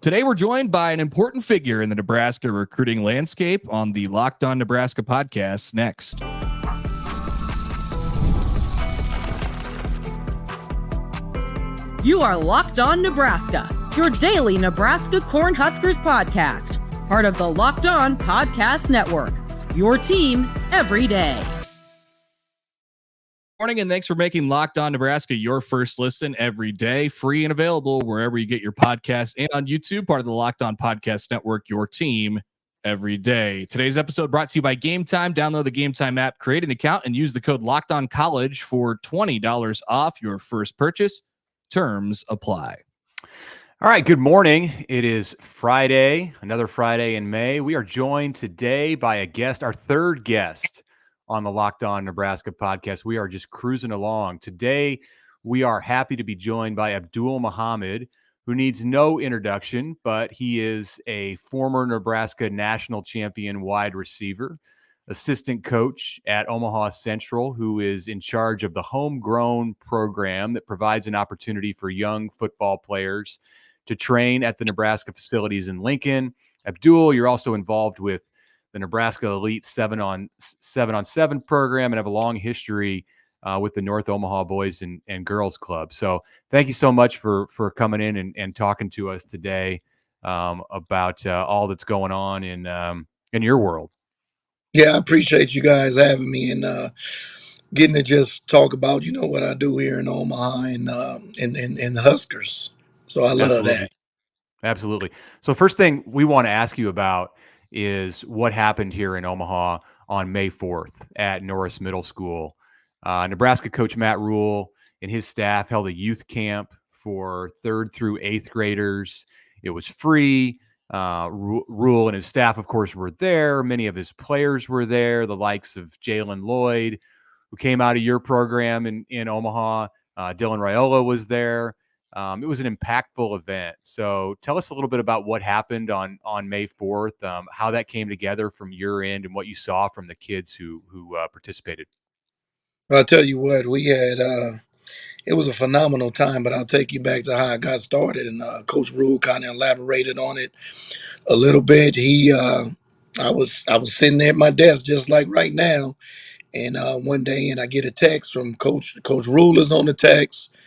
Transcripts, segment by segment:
Today, we're joined by an important figure in the Nebraska recruiting landscape on the Locked On Nebraska podcast next. You are Locked On Nebraska, your daily Nebraska Cornhuskers podcast, part of the Locked On Podcast Network, your team every day. Morning, and thanks for making Locked On Nebraska your first listen every day, free and available wherever you get your podcasts and on YouTube, part of the Locked On Podcast Network, your team every day. Today's episode brought to you by Gametime. Download the Gametime app, create an account, and use the code LOCKEDONCollege for $20 off your first purchase. Terms apply. All right, good morning. It is Friday, another Friday in May. We are joined today by a guest, our third guest on the Locked On Nebraska podcast. We are just cruising along. Today, we are happy to be joined by Abdul Muhammad, who needs no introduction, but he is a former Nebraska national champion wide receiver, assistant coach at Omaha Central, who is in charge of the Homegrown program that provides an opportunity for young football players to train at the Nebraska facilities in Lincoln. Abdul, you're also involved with the Nebraska Elite 7-on-7 program and have a long history with the North Omaha Boys and Girls Club. So thank you so much for coming in and talking to us today about all that's going on in your world. Yeah, I appreciate you guys having me and getting to just talk about, what I do here in Omaha and Huskers. So I love that. Absolutely. So first thing we want to ask you about is what happened here in Omaha on May 4th at Norris Middle School. Nebraska coach Matt Rhule and his staff held a youth camp for 3rd through 8th graders. It was free. Rhule and his staff, of course, were there. Many of his players were there, the likes of Jalen Lloyd, who came out of your program in Omaha. Dylan Raiola was there. It was an impactful event. So tell us a little bit about what happened on May 4th, how that came together from your end and what you saw from the kids who participated. I'll tell you what, we had, it was a phenomenal time, but I'll take you back to how I got started. And Coach Rhule kind of elaborated on it a little bit. I was sitting there at my desk just like right now. And one day, and I get a text from Coach Rhule is on the text.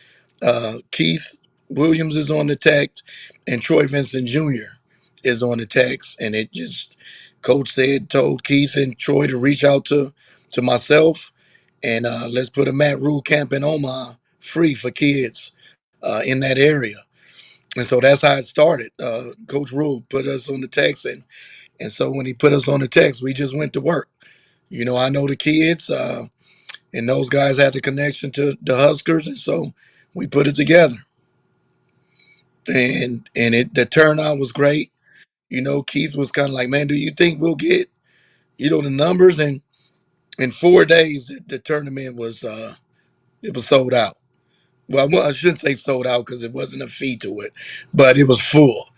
Keith Williams is on the text, and Troy Vincent Jr. is on the text. And it just, Coach told Keith and Troy to reach out to myself, and let's put a Matt Rhule camp in Omaha free for kids in that area. And so that's how it started. Coach Rhule put us on the text, and so when he put us on the text, we just went to work. I know the kids, and those guys had the connection to the Huskers, and so we put it together. And the turnout was great. Keith was kind of like, man, do you think we'll get, the numbers? And in 4 days, the tournament was it was sold out. Well, I shouldn't say sold out because it wasn't a fee to it, but it was full.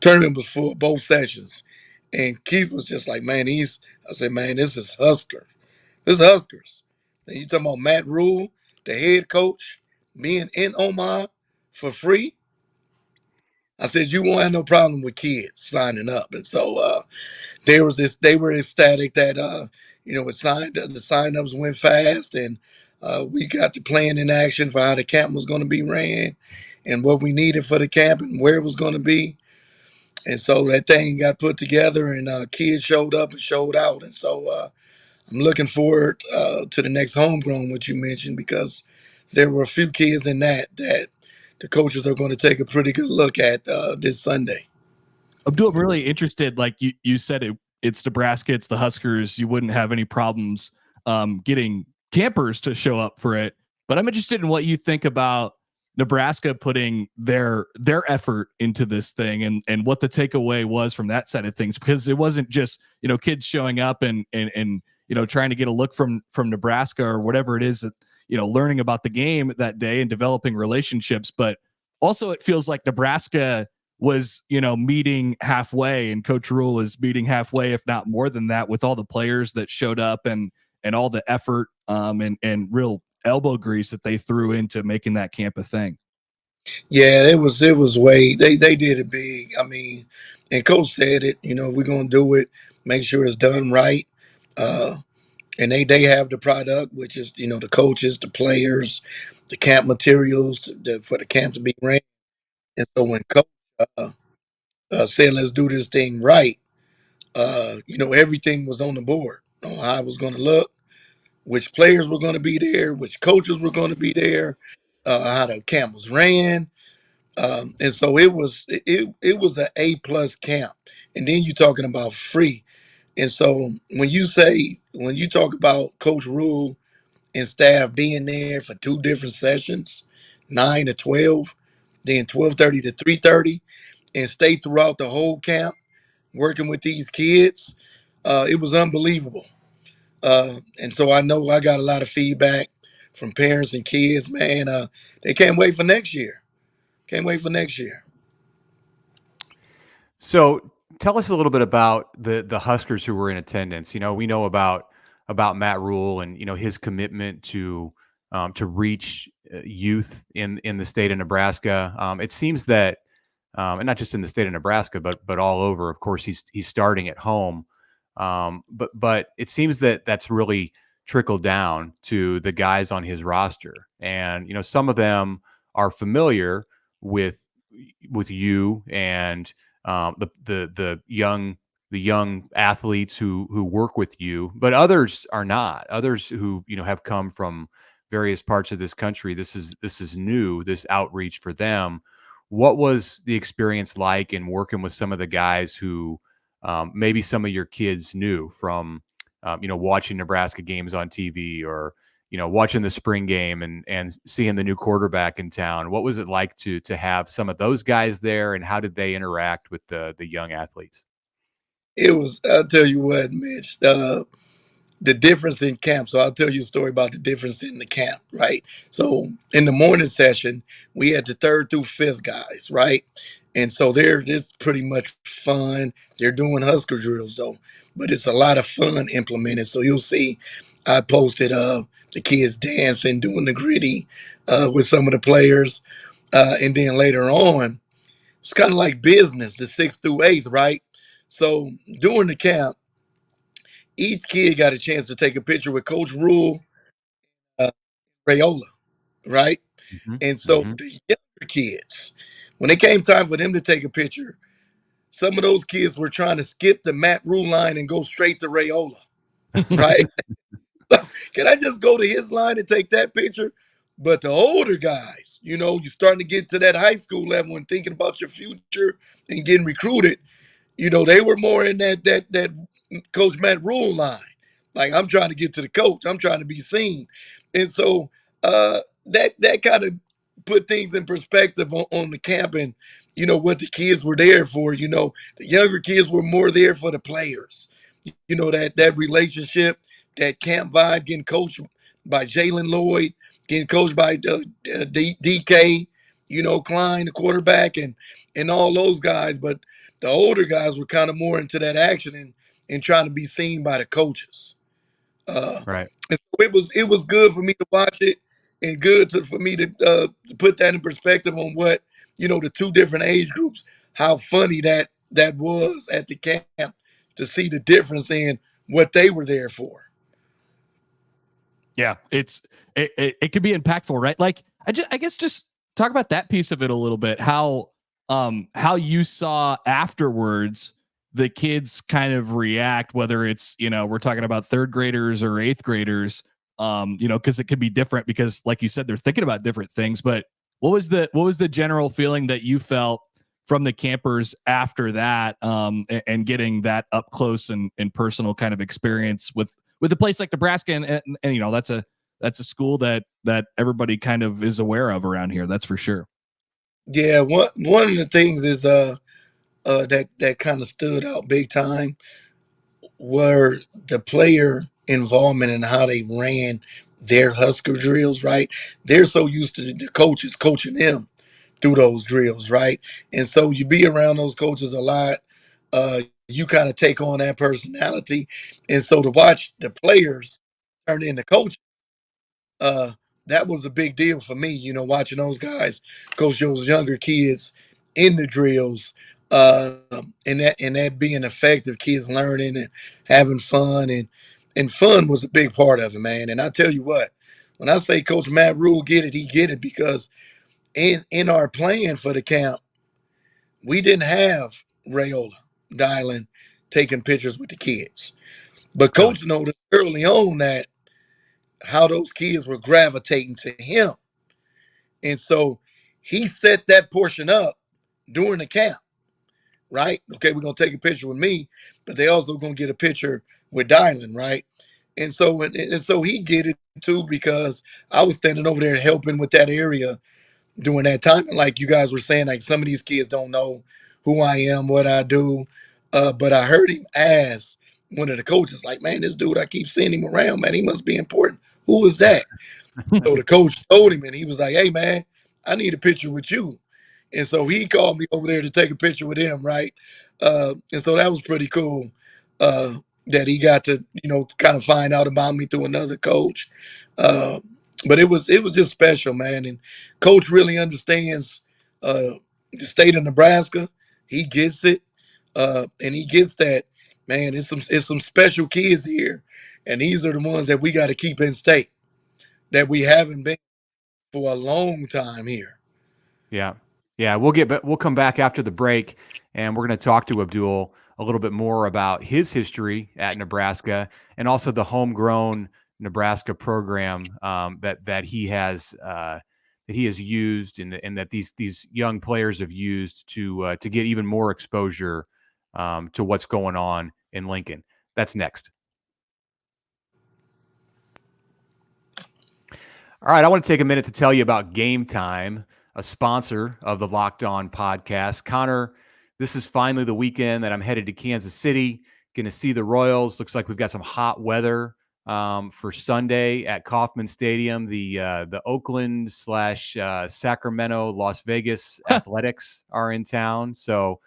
Tournament was full, both sessions. And Keith was just like, man, I said, man, this is Husker. This is Huskers. And you talking about Matt Rhule, the head coach, being in Omaha for free? I said, you won't have no problem with kids signing up. And so they were ecstatic that, the sign-ups went fast, and we got the plan in action for how the camp was going to be ran and what we needed for the camp and where it was going to be. And so that thing got put together, and kids showed up and showed out. And so I'm looking forward to the next Homegrown, what you mentioned, because there were a few kids in that the coaches are going to take a pretty good look at this Sunday. Abdul, I'm really interested. Like you said, it's Nebraska, it's the Huskers. You wouldn't have any problems getting campers to show up for it. But I'm interested in what you think about Nebraska putting their effort into this thing and what the takeaway was from that side of things, because it wasn't just, kids showing up and trying to get a look from Nebraska or whatever it is that, learning about the game that day and developing relationships. But also it feels like Nebraska was, meeting halfway, and Coach Rhule is meeting halfway, if not more than that, with all the players that showed up and all the effort and real elbow grease that they threw into making that camp a thing. Yeah, it was way they did it big. I mean, and coach said it. We're gonna do it. Make sure it's done right. Uh, and they have the product, which is the coaches, the players, the camp materials for the camp to be ran. And so when coach uh, said let's do this thing right, everything was on the board. How it was going to look, which players were going to be there, which coaches were going to be there, how the camp was ran. And so it was an A+ camp. And then you're talking about free. And so when you talk about Coach Rhule and staff being there for two different sessions, 9 to 12, then 12:30 to 3:30, and stay throughout the whole camp working with these kids, it was unbelievable. And so I know I got a lot of feedback from parents and kids. Man, they can't wait for next year. Can't wait for next year. So tell us a little bit about the Huskers who were in attendance. We know about Matt Rhule and his commitment to reach youth in the state of Nebraska. It seems that, and not just in the state of Nebraska, but all over. Of course, he's starting at home, but it seems that that's really trickled down to the guys on his roster, and some of them are familiar with you and the young athletes who work with you, but others are not. Others who have come from various parts of this country. This is new. This outreach for them. What was the experience like in working with some of the guys who maybe some of your kids knew from watching Nebraska games on TV, or watching the spring game and seeing the new quarterback in town? What was it like to have some of those guys there, and how did they interact with the young athletes? I'll tell you what, Mitch, the difference in camp. So I'll tell you a story about the difference in the camp, right? So in the morning session, we had the third through fifth guys, right? And so it's pretty much fun. They're doing Husker drills though, but it's a lot of fun implemented. So you'll see I posted the kids dancing, doing the gritty with some of the players. And then later on, it's kind of like business, the sixth through eighth, right? So during the camp, each kid got a chance to take a picture with Coach Rhule, uh, Rayola, right? Mhm, And so mhm. the younger kids, when it came time for them to take a picture, some of those kids were trying to skip the Matt Rhule line and go straight to Rayola, right? Can I just go to his line and take that picture? But the older guys, you're starting to get to that high school level and thinking about your future and getting recruited. They were more in that Coach Matt Rhule line. Like, I'm trying to get to the coach. I'm trying to be seen. And so that kind of put things in perspective on the camp, and what the kids were there for. The younger kids were more there for the players. That relationship, that camp vibe, getting coached by Jalen Lloyd, getting coached by DK, Klein, the quarterback, and all those guys. But the older guys were kind of more into that action and trying to be seen by the coaches. Right. And so it was good for me to watch it, and good for me to put that in perspective on what the two different age groups, how funny that was at the camp, to see the difference in what they were there for. Yeah, it could be impactful, right? Like I guess just talk about that piece of it a little bit. How you saw afterwards the kids kind of react, whether it's we're talking about third graders or eighth graders, because it could be different, because like you said, they're thinking about different things. But what was the general feeling that you felt from the campers after that, and getting that up close and personal kind of experience with a place like Nebraska, and that's a school that everybody kind of is aware of around here. That's for sure. Yeah, one of the things is that kind of stood out big time were the player involvement and how they ran their Husker drills. Right, they're so used to the coaches coaching them through those drills, right? And so you be around those coaches a lot. You kind of take on that personality, and so to watch the players turn into coaches, uh, that was a big deal for me, watching those guys coach those younger kids in the drills, and that being effective, kids learning and having fun, and fun was a big part of it, man. And I tell you what, when I say Coach Matt Rhule get it, he get it because in our plan for the camp, we didn't have Rayola Dylan taking pictures with the kids, but Really? Coach noticed early on that how those kids were gravitating to him. And so he set that portion up during the camp, right? Okay, we're gonna take a picture with me, but they also gonna get a picture with Dylan, right? And so he get it too because I was standing over there helping with that area during that time. And like you guys were saying, like some of these kids don't know who I am, what I do. But I heard him ask one of the coaches, like, man, this dude, I keep seeing him around, man. He must be important. Who is that? So the coach told him, and he was like, hey, man, I need a picture with you. And so he called me over there to take a picture with him, right? And so that was pretty cool uh, that he got to, kind of find out about me through another coach. Uh, but it was just special, man. And coach really understands the state of Nebraska. He gets it, and he gets that, man. It's some special kids here, and these are the ones that we got to keep in state that we haven't been for a long time here. Yeah. Yeah. We'll come back after the break, and we're going to talk to Abdul a little bit more about his history at Nebraska and also the homegrown Nebraska program that he has used and that these young players have used to get even more exposure to what's going on in Lincoln. That's next. All right, I want to take a minute to tell you about Gametime, a sponsor of the Locked On podcast. Connor, this is finally the weekend that I'm headed to Kansas City, going to see the Royals. Looks like we've got some hot weather for Sunday at Kauffman Stadium. The Oakland / Sacramento, Las Vegas Athletics are in town. So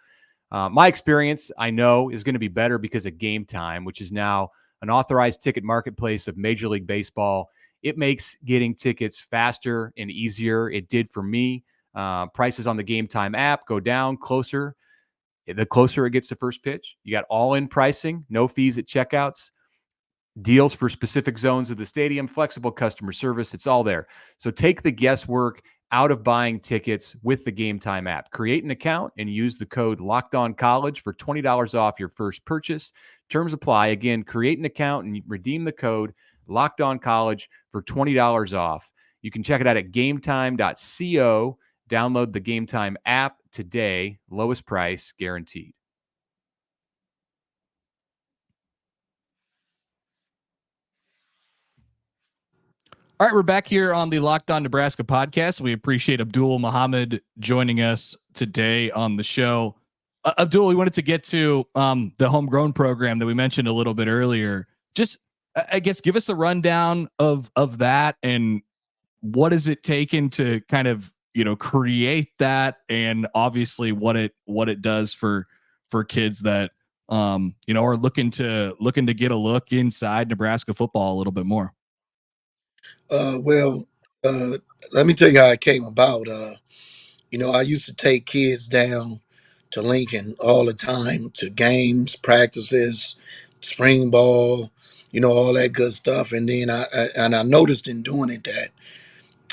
my experience, I know, is going to be better because of Gametime, which is now an authorized ticket marketplace of Major League Baseball. It makes getting tickets faster and easier. It did for me. Prices on the Gametime app go down closer. The closer it gets to first pitch. You got all-in pricing, no fees at checkouts, deals for specific zones of the stadium, flexible customer service. It's all there. So take the guesswork out of buying tickets with the Gametime app. Create an account and use the code LOCKEDONCollege for $20 off your first purchase. Terms apply. Again, create an account and redeem the code LOCKEDONCollege for $20 off. You can check it out at gametime.co. Download the Gametime app today. Lowest price guaranteed. All right, we're back here on the Locked On Nebraska podcast. We appreciate Abdul Muhammad joining us today on the show. Abdul, we wanted to get to the homegrown program that we mentioned a little bit earlier. Just, I guess, give us a rundown of that and what is it taken to kind of create that, and obviously what it does for kids that are looking to get a look inside Nebraska football a little bit more. Well, let me tell you how it came about. I used to take kids down to Lincoln all the time to games, practices, spring ball, all that good stuff. And then I noticed in doing it that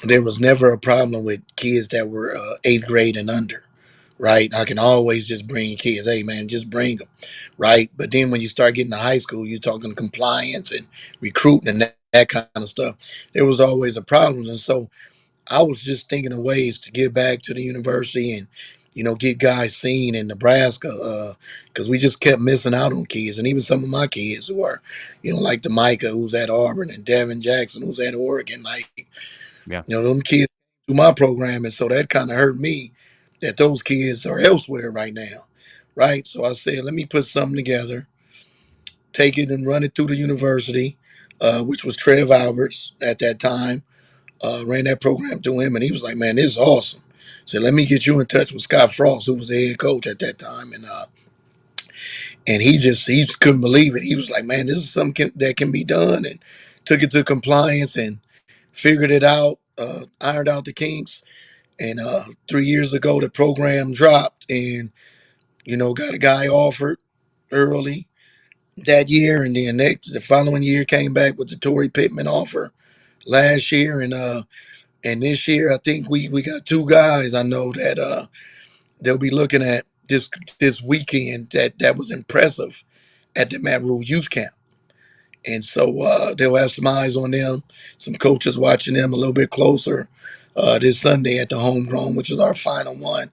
there was never a problem with kids that were 8th grade and under, right? I can always just bring kids. Hey, man, just bring them, right? But then when you start getting to high school, you're talking compliance and recruiting and that kind of stuff. There was always a problem. And so I was just thinking of ways to get back to the university and, get guys seen in Nebraska because we just kept missing out on kids. And even some of my kids who are, like the Micah who's at Auburn and Devin Jackson who's at Oregon, like, Yeah. them kids through my program. And so that kind of hurt me that those kids are elsewhere right now, right? So I said, let me put something together, take it and run it through the university, which was Trev Alberts at that time. Ran that program through him, and he was like, man, this is awesome. So let me get you in touch with Scott Frost, who was the head coach at that time. And he just couldn't believe it. He was like, man, this is something that can be done, and took it to compliance. And figured it out, ironed out the kinks. And 3 years ago, the program dropped and, got a guy offered early that year. And then the following year came back with the Torrey Pittman offer last year. And this year, I think we got two guys I know that they'll be looking at this weekend that was impressive at the Matt Rhule Youth Camp. And so they'll have some eyes on them, some coaches watching them a little bit closer this Sunday at the Homegrown, which is our final one.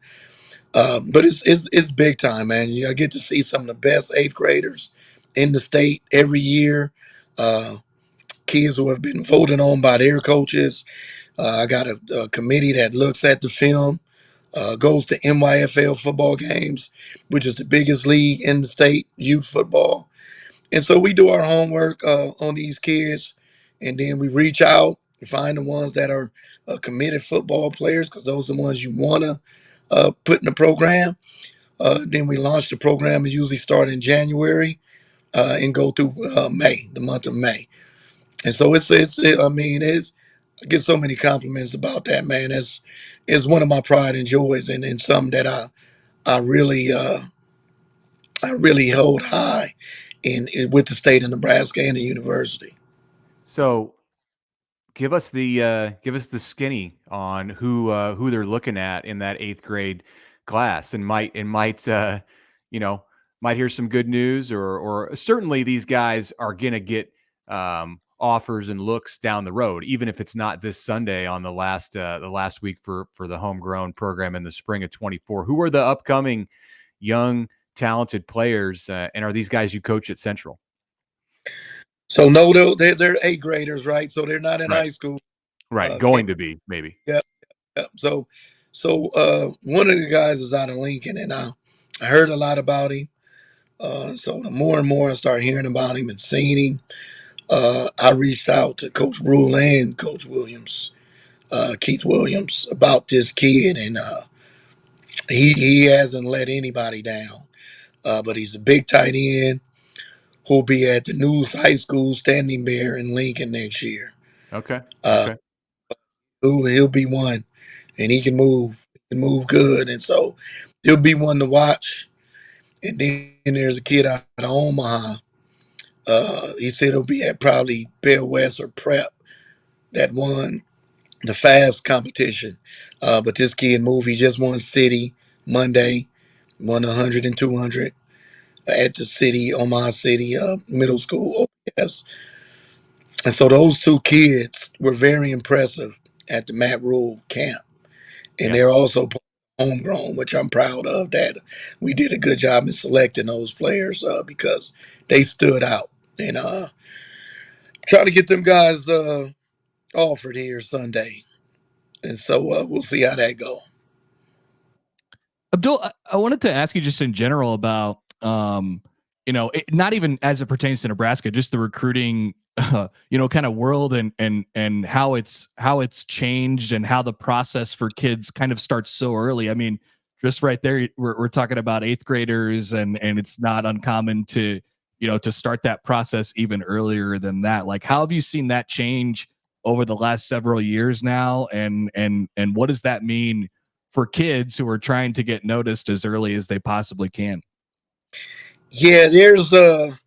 But it's big time, man. I get to see some of the best eighth graders in the state every year. Kids who have been voted on by their coaches. I got a committee that looks at the film, goes to NYFL football games, which is the biggest league in the state, youth football. And so we do our homework on these kids, and then we reach out and find the ones that are committed football players, because those are the ones you want to put in the program. Then we launch the program. It usually start in January and go through May, the month of May. And so I get so many compliments about that, man. It's one of my pride and joys, and something that I really hold high in with the state of Nebraska and the university. So give us the skinny on who they're looking at in that 8th grade class, and might hear some good news, or certainly these guys are gonna get offers and looks down the road, even if it's not this Sunday on the last week for the Homegrown program in the spring of 24. Who are the upcoming young talented players, and are these guys you coach at Central? So no, they're eighth graders, right? So they're not in Right. high school. Right, going to be maybe. Yeah. So one of the guys is out of Lincoln, and I heard a lot about him. So the more and more I start hearing about him and seeing him, I reached out to Coach Rhule and Coach Williams, Keith Williams, about this kid, and he hasn't let anybody down. But he's a big tight end who'll be at the new high school Standing Bear in Lincoln next year. Okay. Uh, he'll be one, and he can move good, and so he'll be one to watch. And then there's a kid out of Omaha. He said he'll be at probably Bell West or Prep that won the fast competition. But this kid moved. He just won city Monday, won 100 and 200 at the city, Omaha City Middle School. OPS. And so those two kids were very impressive at the Matt Rhule camp. And they're also homegrown, which I'm proud of, that we did a good job in selecting those players because they stood out. And trying to get them guys offered here Sunday. And so we'll see how that go. Abdul, I wanted to ask you just in general about, not even as it pertains to Nebraska, just the recruiting, kind of world and how it's changed, and how the process for kids kind of starts so early. I mean, just right there, we're talking about eighth graders, and it's not uncommon to start that process even earlier than that. Like, how have you seen that change over the last several years now, and what does that mean for kids who are trying to get noticed as early as they possibly can? Yeah, there's a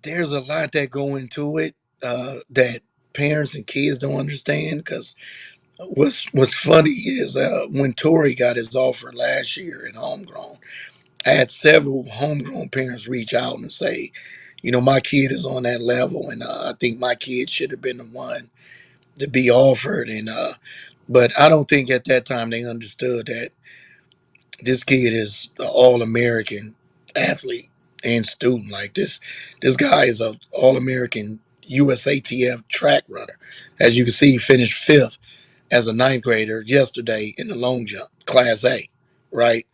lot that go into it that parents and kids don't understand. Because what's funny is when Torrey got his offer last year at Homegrown, I had several homegrown parents reach out and say, my kid is on that level, and I think my kid should have been the one to be offered. And but I don't think at that time they understood that this kid is an all-American athlete and student. Like this guy is an all-American USATF track runner. As you can see, he finished 5th as a 9th grader yesterday in the long jump, Class A, right?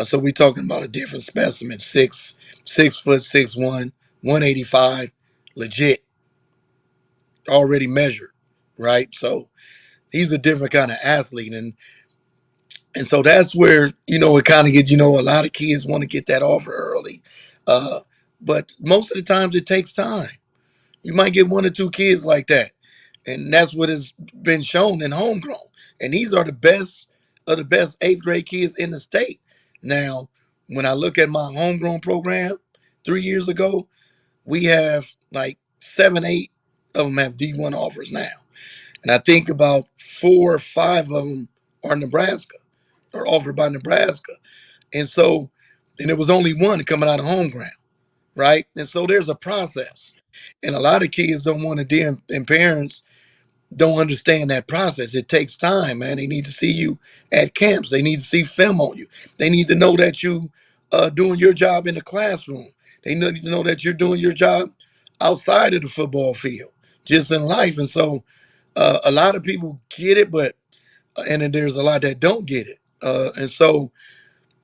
So we're talking about a different specimen, 6'6", 6'1", 185, legit, already measured, right? So he's a different kind of athlete, and so that's where it kind of gets, a lot of kids want to get that offer early, but most of the times it takes time. You might get 1 or 2 kids like that, And that's what has been shown in Homegrown. And these are the best of the best eighth grade kids in the state. Now, when I look at my Homegrown program 3 years ago, we have like 7, 8 of them have D1 offers now. And I think about 4 or 5 of them are Nebraska, or offered by Nebraska. And so, and it was only one coming out of Homegrown, right? And so there's a process. And a lot of kids don't want to deal, and parents don't understand that process. It takes time, man. They need to see you at camps. They need to see film on you. They need to know that you doing your job in the classroom. They need to know that you're doing your job outside of the football field, just in life. And so a lot of people get it, but and then there's a lot that don't get it. And so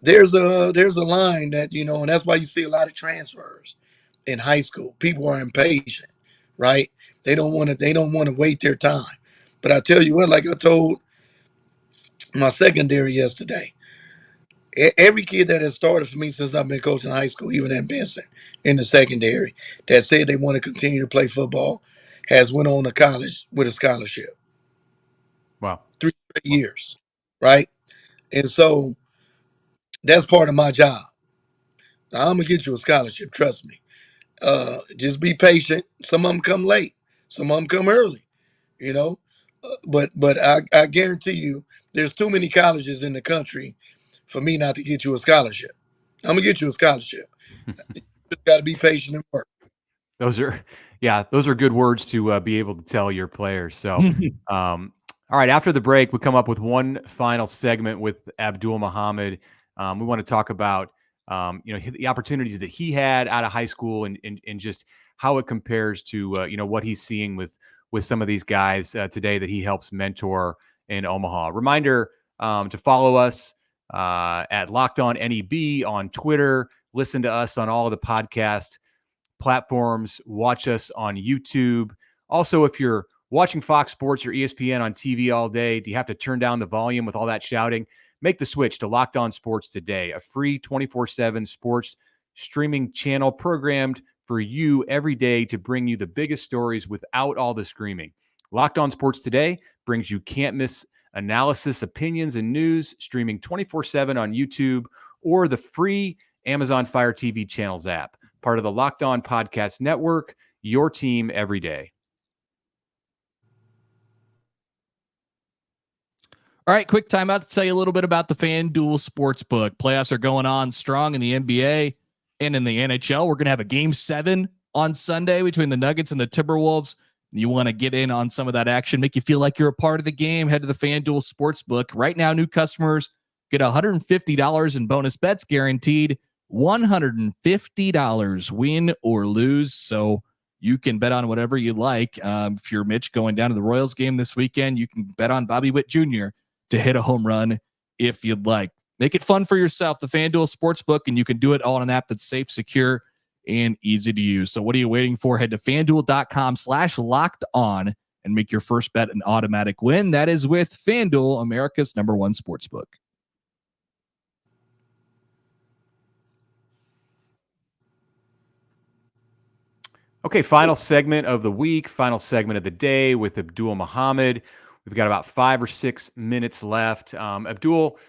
there's a line that, and that's why you see a lot of transfers in high school. People are impatient, right? They don't want to wait their time. But I tell you what, like I told my secondary yesterday, every kid that has started for me since I've been coaching high school, even at Benson in the secondary, that said they want to continue to play football, has went on to college with a scholarship. Wow. 3 years, right? And so that's part of my job. Now, I'm gonna get you a scholarship, trust me. Just be patient. Some of them come late, some of them come early, you know. But I guarantee you, there's too many colleges in the country for me not to get you a scholarship. I'm gonna get you a scholarship. You just got to be patient and work. Those are good words to be able to tell your players. So, all right, after the break, we come up with one final segment with Abdul Muhammad. We want to talk about the opportunities that he had out of high school and just how it compares to what he's seeing with some of these guys today that he helps mentor in Omaha. Reminder to follow us at Locked On NEB on Twitter. Listen to us on all of the podcast platforms. Watch us on YouTube. Also, if you're watching Fox Sports or ESPN on TV all day, do you have to turn down the volume with all that shouting? Make the switch to Locked On Sports today, a free 24/7 sports streaming channel programmed for you every day to bring you the biggest stories without all the screaming. Locked On Sports today brings you can't miss analysis, opinions, and news, streaming 24/7 on YouTube or the free Amazon Fire TV channels app. Part of the Locked On Podcast Network, your team every day. All right, quick timeout to tell you a little bit about the FanDuel Sportsbook. Playoffs are going on strong in the NBA and in the NHL. We're going to have a Game 7 on Sunday between the Nuggets and the Timberwolves. You want to get in on some of that action, make you feel like you're a part of the game, head to the FanDuel Sportsbook. Right now, new customers get $150 in bonus bets guaranteed, $150 win or lose. So you can bet on whatever you like. If you're Mitch going down to the Royals game this weekend, you can bet on Bobby Witt Jr. to hit a home run if you'd like. Make it fun for yourself, the FanDuel Sportsbook, and you can do it all on an app that's safe, secure, and easy to use. So what are you waiting for? Head to FanDuel.com/locked-on and make your first bet an automatic win. That is with FanDuel, America's #1 sportsbook. Okay, final segment of the week, final segment of the day with Abdul Muhammad. We've got about 5 or 6 minutes left. Abdul,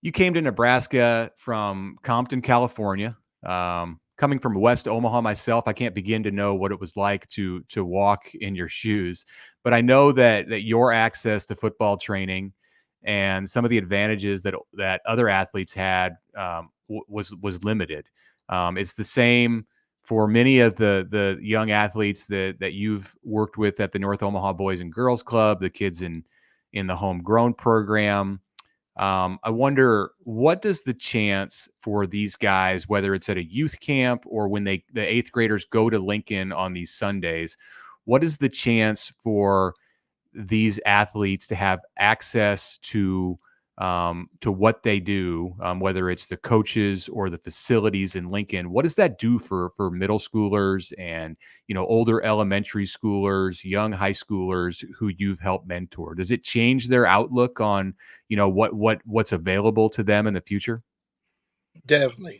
you came to Nebraska from Compton, California. Coming from West Omaha myself, I can't begin to know what it was like to walk in your shoes. But I know that your access to football training and some of the advantages that other athletes had was limited. It's the same for many of the young athletes that you've worked with at the North Omaha Boys and Girls Club, the kids in the Homegrown program. I wonder, what does the chance for these guys, whether it's at a youth camp or when the eighth graders go to Lincoln on these Sundays, what is the chance for these athletes to have access to what they do, whether it's the coaches or the facilities in Lincoln? What does that do for middle schoolers and, older elementary schoolers, young high schoolers who you've helped mentor? Does it change their outlook on, what's available to them in the future? Definitely,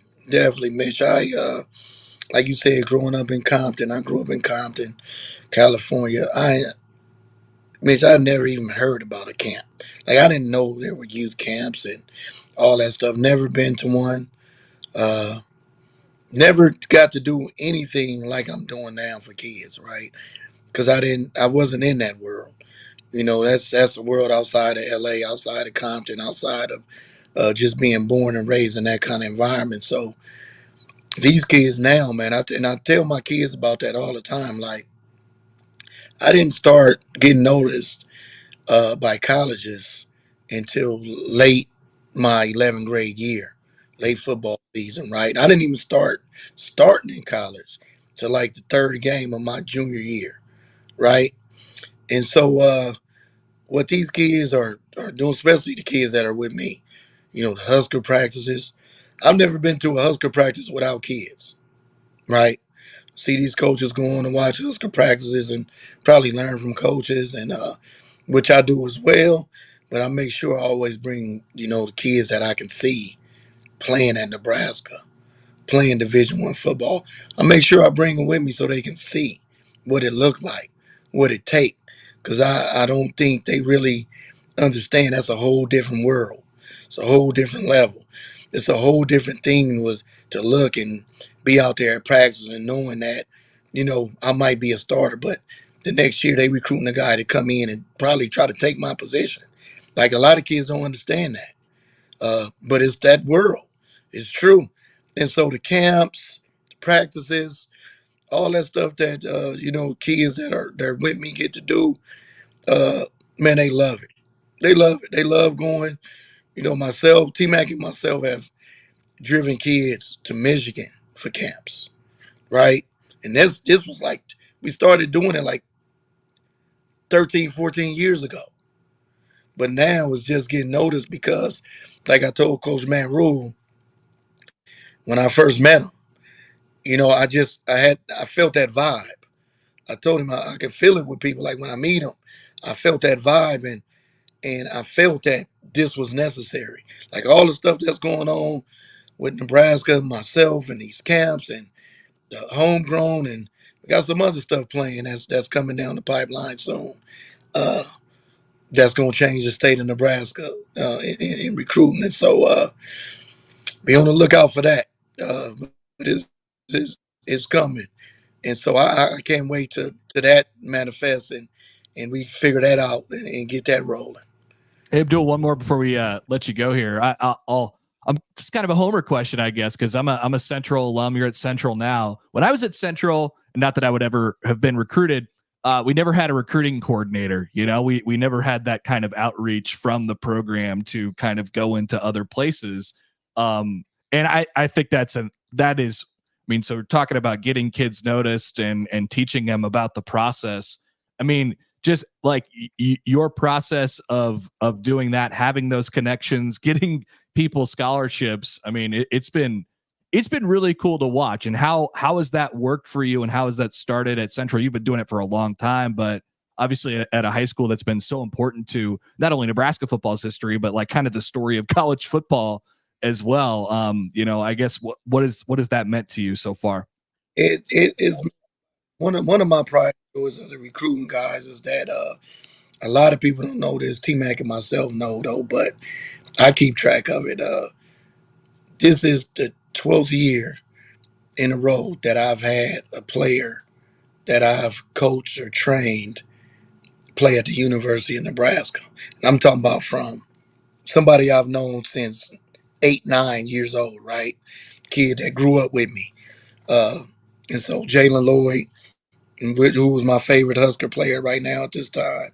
Mitch. Like you said, growing up in Compton, I grew up in Compton, California. Mitch, I never even heard about a camp. Like I didn't know there were youth camps and all that stuff. Never been to one. Uh, Never got to do anything like I'm doing now for kids, right? Because I wasn't in that world. You know, that's a world outside of LA, outside of Compton, outside of just being born and raised in that kind of environment. So these kids now, man, and I tell my kids about that all the time. Like I didn't start getting noticed by colleges until late my 11th grade year, late football season, right? I didn't even starting in college till like the third game of my junior year, right? And so what these kids are doing, especially the kids that are with me, you know, the Husker practices. I've never been to a Husker practice without kids, right? See these coaches go on and watch Husker practices and probably learn from coaches, and which I do as well. But I make sure I always bring, you know, the kids that I can see playing at Nebraska, playing Division I football. I make sure I bring them with me so they can see what it looked like, what it take. Because I don't think they really understand that's a whole different world. It's a whole different level. It's a whole different thing was to look and be out there at practice and knowing that, you know, I might be a starter, but the next year they recruiting a guy to come in and probably try to take my position. Like a lot of kids don't understand that. But it's that world. It's true. And so the camps, practices, all that stuff that you know, kids that are with me get to do, uh, man, they love it. They love it. They love going. You know, myself, T Mac and myself have driven kids to Michigan for camps, right? And this was like we started doing it like 13, 14 years ago. But now it's just getting noticed because, like I told Coach Matt Rhule when I first met him, you know, I felt that vibe. I told him I can feel it with people. Like when I meet them, I felt that vibe, and I felt that this was necessary. Like all the stuff that's going on with Nebraska, myself, and these camps, and the homegrown, and we got some other stuff playing that's coming down the pipeline soon. Uh, that's gonna change the state of Nebraska in recruiting, and so be on the lookout for that. But it's coming. And so I can't wait to that manifest and we figure that out and get that rolling. Hey, Abdul, one more before we let you go here. I'm just kind of a homer question, I guess, because I'm a Central alum. You're at Central now. When I was at Central, not that I would ever have been recruited, we never had a recruiting coordinator. You know, we never had that kind of outreach from the program to kind of go into other places. And I think that is, I mean, so we're talking about getting kids noticed and teaching them about the process. I mean, just like your process of doing that, having those connections, getting people scholarships. I mean, it's been really cool to watch. And how has that worked for you, and how has that started at Central? You've been doing it for a long time, but obviously at a high school that's been so important to not only Nebraska football's history, but like kind of the story of college football as well. You know, I guess what has that meant to you so far? It is one of my pride joys of the recruiting guys is that a lot of people don't know this. T Mac and myself know though, but I keep track of it. This is the 12th year in a row that I've had a player that I've coached or trained play at the University of Nebraska. And I'm talking about from somebody I've known since 8, 9 years old, right? Kid that grew up with me. Uh, and so Jalen Lloyd, who was my favorite Husker player right now at this time,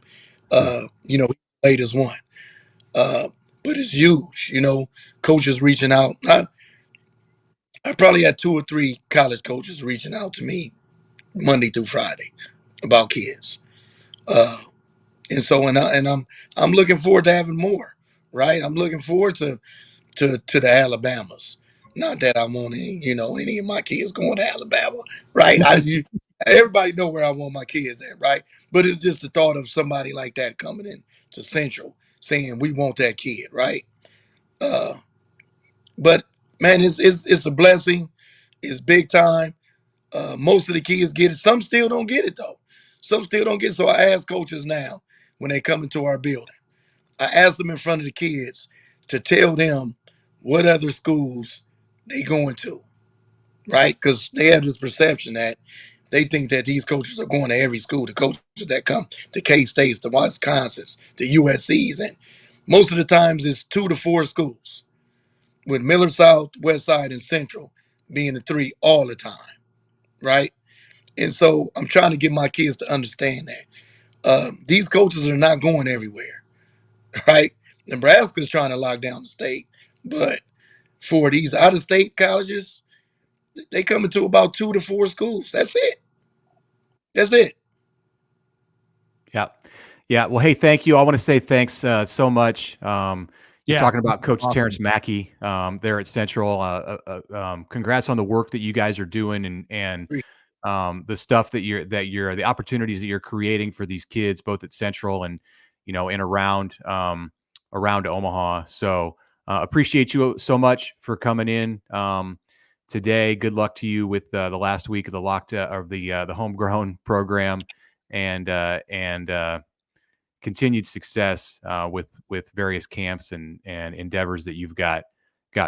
you know, he played as one. Uh, but it's huge, you know, coaches reaching out. I probably had 2 or 3 college coaches reaching out to me Monday through Friday about kids. Uh, and so, I'm looking forward to having more, right? I'm looking forward to the Alabamas. Not that I want any, you know, any of my kids going to Alabama, right? Everybody know where I want my kids at, right? But it's just the thought of somebody like that coming in to Central saying we want that kid, right? Uh, but man, it's a blessing. It's big time. Most of the kids get it. Some still don't get it though. Some still don't get it. So I ask coaches now when they come into our building. I ask them in front of the kids to tell them what other schools they going to, right? Because they have this perception that they think that these coaches are going to every school, the coaches that come to K-States, the Wisconsins, the USCs, and most of the times it's 2 to 4 schools, with Miller South, West Side, and Central being the 3 all the time, right? And so I'm trying to get my kids to understand that. These coaches are not going everywhere, right? Nebraska's trying to lock down the state, but for these out-of-state colleges, they come into about 2 to 4 schools. That's it. That's it. Yeah. Yeah. Well, hey, thank you. I want to say thanks so much. You're talking about Coach Terrence Mackey there at Central. Congrats on the work that you guys are doing and the stuff that you're the opportunities that you're creating for these kids, both at Central and, and around Omaha. So appreciate you so much for coming in today. Good luck to you with the last week of the Homegrown program and continued success with various camps and endeavors that you've got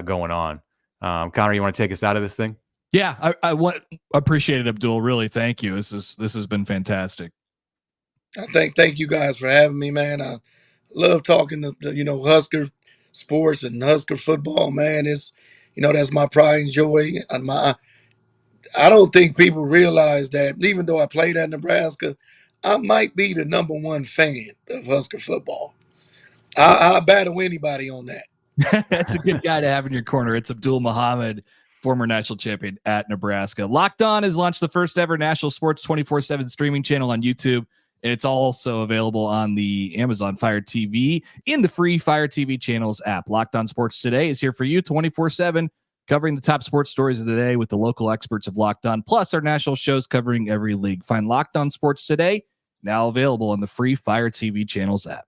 going on. Connor, you want to take us out of this thing? Yeah, I appreciate it, Abdul. Really, thank you. This has been fantastic. Thank you guys for having me, man. I love talking to Husker sports and Husker football, man. It's that's my pride and joy. And I don't think people realize that even though I played at Nebraska, I might be the number one fan of Husker football. I battle anybody on that. That's a good guy to have in your corner. It's Abdul Muhammad, former national champion at Nebraska. Locked On has launched the first ever national sports 24/7 streaming channel on YouTube. And it's also available on the Amazon Fire TV in the free Fire TV channels app. Locked On Sports Today is here for you 24/7, covering the top sports stories of the day with the local experts of Locked On, plus our national shows covering every league. Find Locked On Sports Today, now available on the free Fire TV channels app.